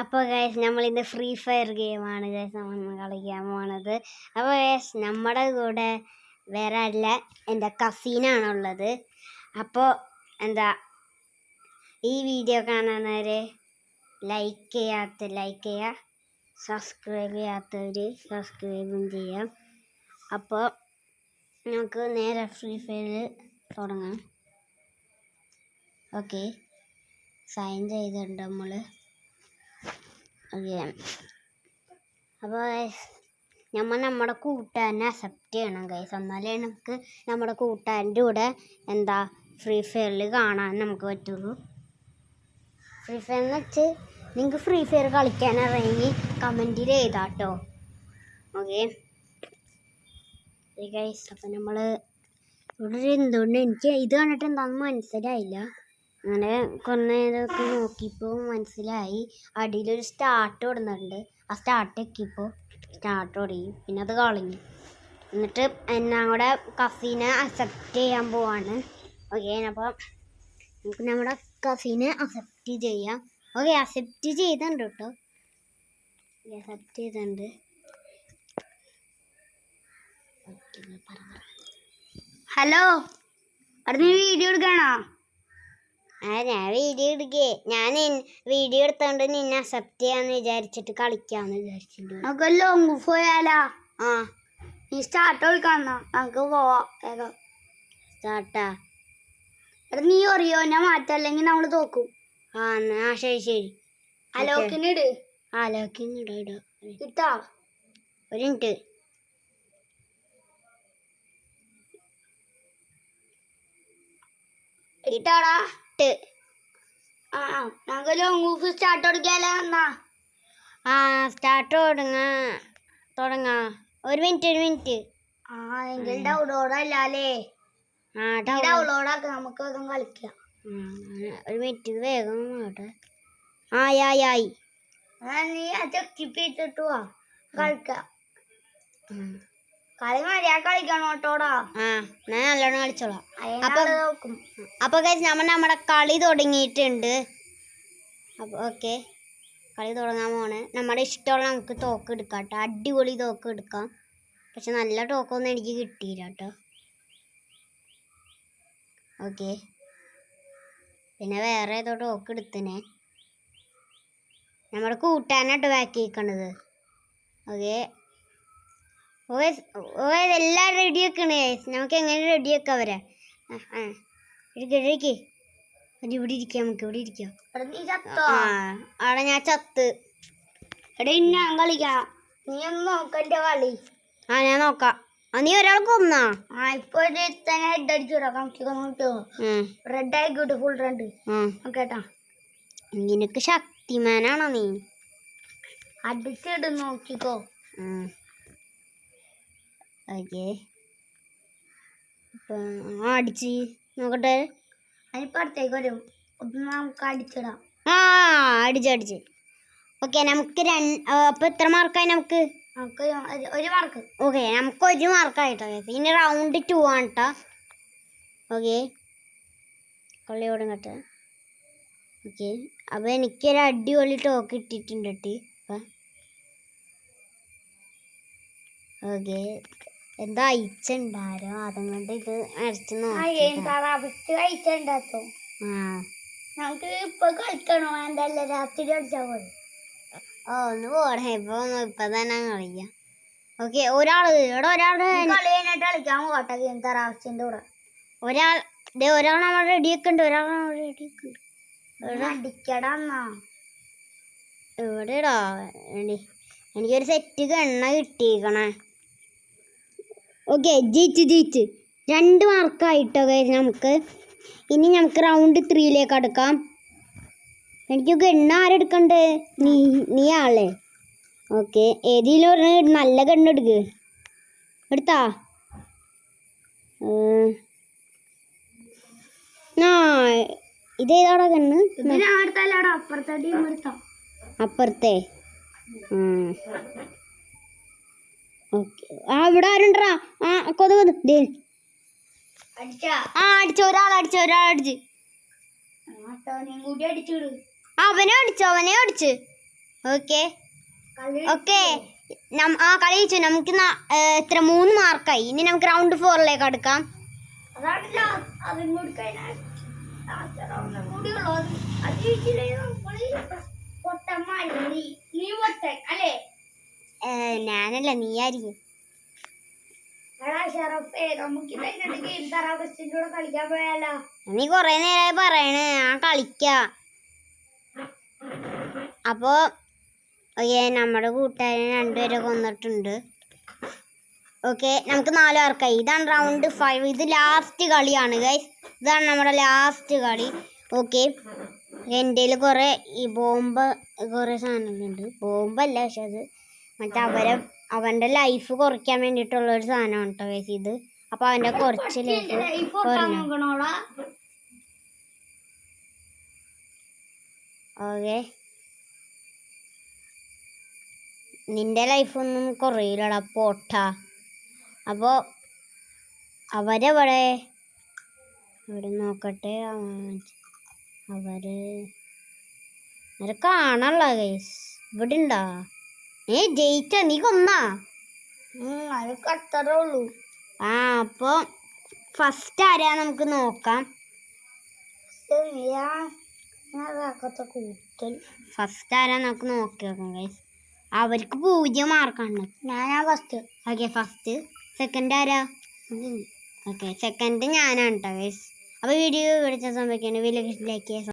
അപ്പോൾ ഗൈസ് നമ്മളിന്ന് free fire ഗെയിമാണ് ഗൈസ് നമ്മൾ കളിക്കാൻ പോണത്. അപ്പോൾ ഗൈസ് നമ്മുടെ കൂടെ വേറെ അല്ല, എൻ്റെ കസിനാണുള്ളത്. അപ്പോൾ ഈ വീഡിയോ കാണുന്നവർ ലൈക്ക് ചെയ്യുക, സബ്സ്ക്രൈബ് ചെയ്യാത്തവർ സബ്സ്ക്രൈബും ചെയ്യാം. അപ്പോൾ നമുക്ക് നേരെ ഫ്രീ ഫയർ തുടങ്ങാം. ഓക്കെ, സൈൻ ചെയ്തിട്ടുണ്ട് നമ്മൾ. ഓക്കെ, അപ്പോൾ നമ്മുടെ കൂട്ടുകാരനെ അക്സെപ്റ്റ് ചെയ്യണം ഗൈസ്. എന്നാലേ നമുക്ക് നമ്മുടെ കൂട്ടുകാരൻ്റെ കൂടെ ഫ്രീ ഫയറിൽ കാണാൻ നമുക്ക് പറ്റുള്ളൂ. ഫ്രീ ഫയർ എന്ന് വെച്ച് നിങ്ങൾക്ക് ഫ്രീ ഫയർ കളിക്കാൻ ഇറങ്ങി കമൻറ്റിൽ എഴുതാട്ടോ. ഓക്കെ ഗൈസ്, അപ്പം നമ്മൾ ഇവിടെ എന്തുകൊണ്ട് എനിക്ക് ഇത് കണ്ടിട്ട് എന്താണെന്ന് മനസ്സിലായില്ല. അങ്ങനെ കുറേ നേരമൊക്കെ നോക്കിയപ്പോൾ മനസ്സിലായി. അടിയിലൊരു സ്റ്റാർട്ട് കൊടുക്കുന്നുണ്ട്. ആ സ്റ്റാർട്ട് എക്കിയപ്പോൾ സ്റ്റാർട്ട് ഓടിയും, പിന്നെ അത് കളഞ്ഞു. എന്നിട്ട് എല്ലാം കൂടെ കസിനെ അക്സെപ്റ്റ് ചെയ്യാൻ പോവാണ്. ഓക്കെ, അപ്പോൾ നമുക്ക് നമ്മുടെ കസിനെ അക്സെപ്റ്റ് ചെയ്യാം. ഓക്കെ, അക്സെപ്റ്റ് ചെയ്തിട്ടുണ്ട് കേട്ടോ. അക്സെപ്റ്റ് ചെയ്തിട്ടുണ്ട്. ഹലോ, അവിടെ നീ വീഡിയോ എടുക്കണോ? ഞാൻ വീഡിയോ എടുക്കേ. ഞാൻ വീഡിയോ എടുത്തോണ്ട് നിന്നെ അക്സെപ്റ്റ് ചെയ്യാന്ന് വിചാരിച്ചിട്ട് കളിക്കാന്ന് വിചാരിച്ചിട്ടുണ്ട്. നമുക്ക് ലോങ് പോയാലാ? ആ, നീ സ്റ്റാർട്ട് വിളിക്കാന്നാ നമുക്ക് പോവാം. വേഗം സ്റ്റാർട്ടാ. എടാ നീ അറിയോ ഞാൻ മാറ്റല്ലെങ്കിൽ നമ്മൾ തോക്കും. ആ ശരി. അലോക്കിനിട്. അലോക്കിനിട കിട്ടാ. ഒരു മിനിറ്റ്. ഇട്ടാടാ. നമുക്ക് ലോങ് സ്റ്റാർട്ട് കൊടുക്കാലോ. എന്നാ സ്റ്റാർട്ട് തുടങ്ങാ. ഒരു മിനിറ്റ്. എങ്കിൽ ഡൗൺലോഡല്ലേ? ഡൗൺലോഡാക്ക, നമുക്ക് വേഗം കളിക്കാം. ഒരു മിനിറ്റ്, വേഗം ആട്ടെ. ആയി. നീ ചെക്കിപ്പിട്ടിട്ട് പോവാ കളിക്കാം. കളി മര്യാദ കളിക്കണം കേട്ടോടാ. ഞാൻ നല്ലോണം കളിച്ചോളാം. അപ്പൊ നമ്മുടെ കളി തുടങ്ങിയിട്ടുണ്ട്. അപ്പൊ ഓക്കെ, കളി തുടങ്ങാൻ പോണ്. നമ്മുടെ ഇഷ്ടമുള്ള നമുക്ക് തോക്ക് എടുക്കാം കേട്ടോ. അടിപൊളി തോക്ക് എടുക്കാം. പക്ഷെ നല്ല തോക്കൊന്നും എനിക്ക് കിട്ടിയില്ല കേട്ടോ. ഓക്കെ, പിന്നെ വേറെ ഏതോ തോക്ക് എടുത്തിനെ. നമ്മുടെ കൂട്ടാനായിട്ട് ബാക്കി വെക്കണത്. ഓക്കെ, എല്ലാം റെഡിയാക്കണേ. നമുക്ക് എങ്ങനെ റെഡിയാക്കാം അവരെ? ഇവിടെ ഇരിക്കാം. നമുക്ക് ഇവിടെ ഇരിക്കാം. അവിടെ ഞാൻ ചത്ത്. ഞാൻ കളിക്കാം. നീ ഒന്ന് നോക്കണ്ട കളി. ഞാൻ നോക്കാം. നീ ഒരാൾ കൊന്നാ? ഇപ്പൊ ഹെഡ് അടിച്ചു. റെഡ് ആയിക്കോട്ടെ, ഫുൾ റെഡ്. കേട്ടാ, നിനക്ക് ശക്തിമാനാണോ നീ? അടിച്ചിട്ട് നോക്കിക്കോ. ഓക്കെ, അടിച്ച് നോക്കട്ടെ. അതിനിപ്പോൾ അടുത്തേക്ക് വരും. നമുക്ക് അടിച്ചിടാം. അടിച്ച്. ഓക്കെ, നമുക്ക് അപ്പോൾ എത്ര മാർക്കായി? നമുക്ക് ഒരു മാർക്ക്. ഓക്കെ, നമുക്ക് ഒരു മാർക്കായിട്ടോ. ഇനി റൗണ്ട് 2 ആണ് കേട്ടോ. ഓക്കെ, കളിയോടും കേട്ടോ. ഓക്കെ, അപ്പോൾ എനിക്കൊരു അടിപൊളി ടോക്ക് ഇട്ടിട്ടുണ്ട് കേട്ടി. ഓക്കെ, എന്താ അയച്ചുണ്ടാരോ അതുകൊണ്ട് ഇത് അരച്ചു നോക്കിണ്ടാത്തോ. നമുക്ക് ഇപ്പൊ കളിക്കണോ? എന്തല്ല രാത്രി കളിച്ചാ പോലെ. ഒന്ന് പോടേ, ഇപ്പൊ തന്നെ കളിക്കാം. ഓക്കെ, ഒരാള് കളി കഴിഞ്ഞിട്ട് കളിക്കാൻ പോട്ടെ. തറാസിന്റെ കൂടെ ഒരാൾ നമ്മൾ റെഡിയാക്കുന്നുണ്ട്. അടിക്കടാ. എവിടെടാ? എനിക്കൊരു സെറ്റ് ഗണ്ണ കിട്ടിയിരിക്കണേ. ഓക്കെ, ജയിച്ച് 2 മാർക്കായിട്ടോ. നമുക്ക് ഇനി റൗണ്ട് 3ലേക്ക് അടുക്കാം. എനിക്ക് ഗണ്ണ ആരെടുക്കണ്ടേ? നീ ആളെ. ഓക്കെ, ഏതെങ്കിലും ഒരു നല്ല ഗണ്ണ് എടുത്താ. ഇതേതാടാ ഗണ്ണ്? അപ്പുറത്തെ. ഓക്കെ, ഇവിടെ ആരുണ്ടാ? കൊതു. അടിച്ചു. ഒരാളടിച്ച്. അവനെ അടിച്ചു. ഓക്കെ ഓക്കെ ആ കളി ജയിച്ചു. നമുക്ക് എത്ര 3 മാർക്കായി. ഇനി നമുക്ക് റൗണ്ട് 4ലേക്ക് അടുക്കാം. ഞാനല്ല, നീയായിരിക്കും. നീ കൊറേ നേരമായി പറയണേ ഞാൻ കളിക്കാം. അപ്പോ നമ്മുടെ കൂട്ടുകാരൻ 2 പേരെ കൊന്നിട്ടുണ്ട്. ഓക്കെ നമുക്ക് 4 പേർക്കായി. ഇതാണ് റൗണ്ട് 5. ഇത് ലാസ്റ്റ് കളിയാണ് ഗൈസ്. ഇതാണ് നമ്മുടെ ലാസ്റ്റ് കളി. ഓക്കെ എൻ്റെ കുറേ ഈ ബോംബ് കുറേ സാധനങ്ങളുണ്ട്. ബോംബല്ല, പക്ഷെ അത് മറ്റേ അവൻ്റെ ലൈഫ് കുറയ്ക്കാൻ വേണ്ടിയിട്ടുള്ളൊരു സാധനമാണ് കേട്ടോ ഗൈസ് ഇത്. അപ്പോൾ അവൻ്റെ കുറച്ച് ലൈഫ് കുറഞ്ഞു. ഓക്കെ നിന്റെ ലൈഫൊന്നും കുറയില്ലടാ പോട്ട. അപ്പോൾ അവരെവിടെ നോക്കട്ടെ. അവരെ കാണാനുള്ള ഗൈസ് ഇവിടെ ഉണ്ടാ. ജയിച്ച നീ കൊന്നാ? അതൊക്കെ അത്രേ ഉള്ളൂ. അപ്പോൾ ഫസ്റ്റ് ആരാ നമുക്ക് നോക്കാം. ഫസ്റ്റ് ആരാ നമുക്ക് നോക്കി നോക്കാം ഗൈസ്. അവർക്ക് 0 മാർക്കാണ്. ഞാനാ ഫസ്റ്റ്. Okay first. സെക്കൻഡ് ആരാ? ഓക്കെ സെക്കൻഡ് ഞാനാണ് കേട്ടോ ഗൈസ്. അപ്പോൾ വീഡിയോ ഇവിടെ സംഭവിക്കുന്നത് വലിയ ലൈക്ക്